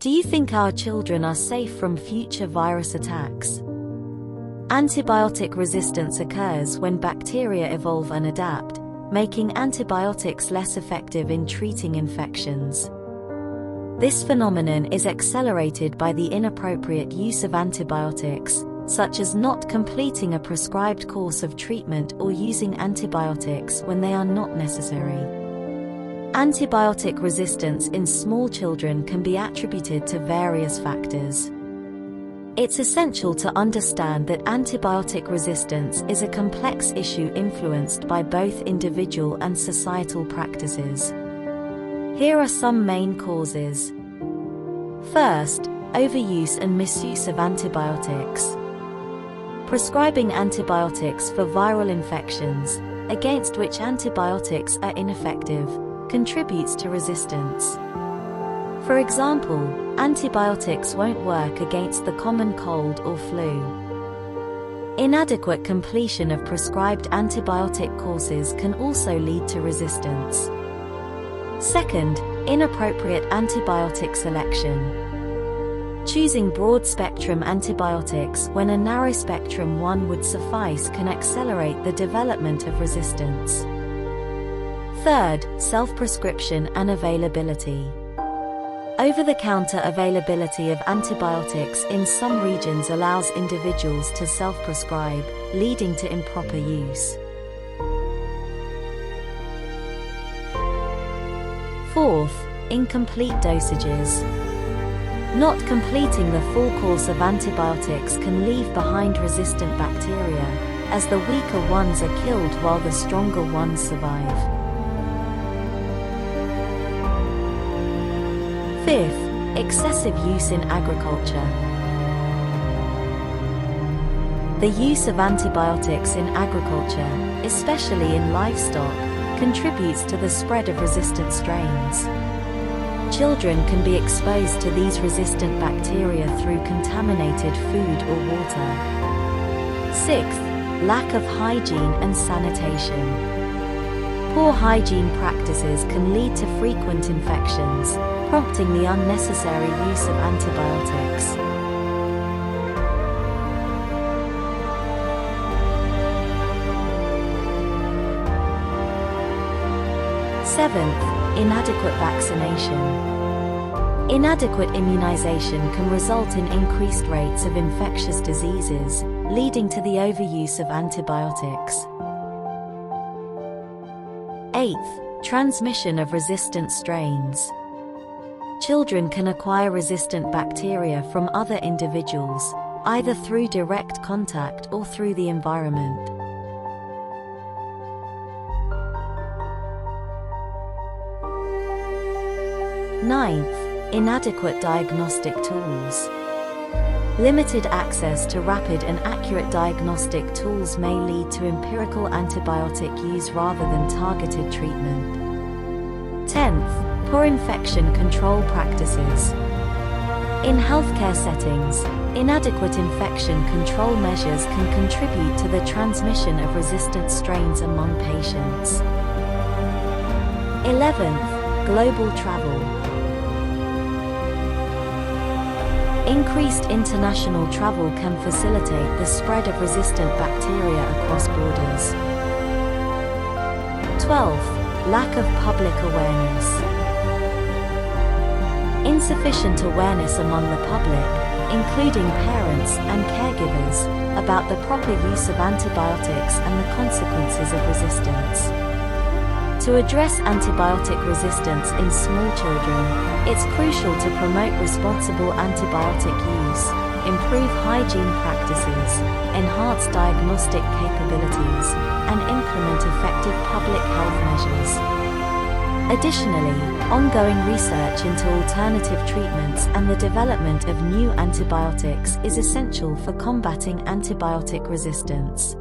Do you think our children are safe from future virus attacks? Antibiotic resistance occurs when bacteria evolve and adapt, making antibiotics less effective in treating infections. This phenomenon is accelerated by the inappropriate use of antibiotics, such as not completing a prescribed course of treatment or using antibiotics when they are not necessary. Antibiotic resistance in small children can be attributed to various factors. It's essential to understand that antibiotic resistance is a complex issue influenced by both individual and societal practices. Here are some main causes. First, overuse and misuse of antibiotics. Prescribing antibiotics for viral infections, against which antibiotics are ineffective, contributes to resistance. For example, antibiotics won't work against the common cold or flu. Inadequate completion of prescribed antibiotic courses can also lead to resistance. Second, inappropriate antibiotic selection. Choosing broad-spectrum antibiotics when a narrow-spectrum one would suffice can accelerate the development of resistance. Third, self-prescription and availability. Over-the-counter availability of antibiotics in some regions allows individuals to self-prescribe, leading to improper use. Fourth, incomplete dosages. Not completing the full course of antibiotics can leave behind resistant bacteria, as the weaker ones are killed while the stronger ones survive. Fifth, excessive use in agriculture. The use of antibiotics in agriculture, especially in livestock, contributes to the spread of resistant strains. Children can be exposed to these resistant bacteria through contaminated food or water. Sixth, lack of hygiene and sanitation. Poor hygiene practices can lead to frequent infections, prompting the unnecessary use of antibiotics. Seventh, inadequate vaccination. Inadequate immunization can result in increased rates of infectious diseases, leading to the overuse of antibiotics. Eighth, transmission of resistant strains. Children can acquire resistant bacteria from other individuals, either through direct contact or through the environment. Ninth, inadequate diagnostic tools. Limited access to rapid and accurate diagnostic tools may lead to empirical antibiotic use rather than targeted treatment. 10th, poor infection control practices. In healthcare settings, inadequate infection control measures can contribute to the transmission of resistant strains among patients. 11th, global travel. Increased international travel can facilitate the spread of resistant bacteria across borders. 12th, lack of public awareness. Insufficient awareness among the public, including parents and caregivers, about the proper use of antibiotics and the consequences of resistance. To address antibiotic resistance in small children, it's crucial to promote responsible antibiotic use, improve hygiene practices, enhance diagnostic capabilities, and implement effective public health measures. Additionally, ongoing research into alternative treatments and the development of new antibiotics is essential for combating antibiotic resistance.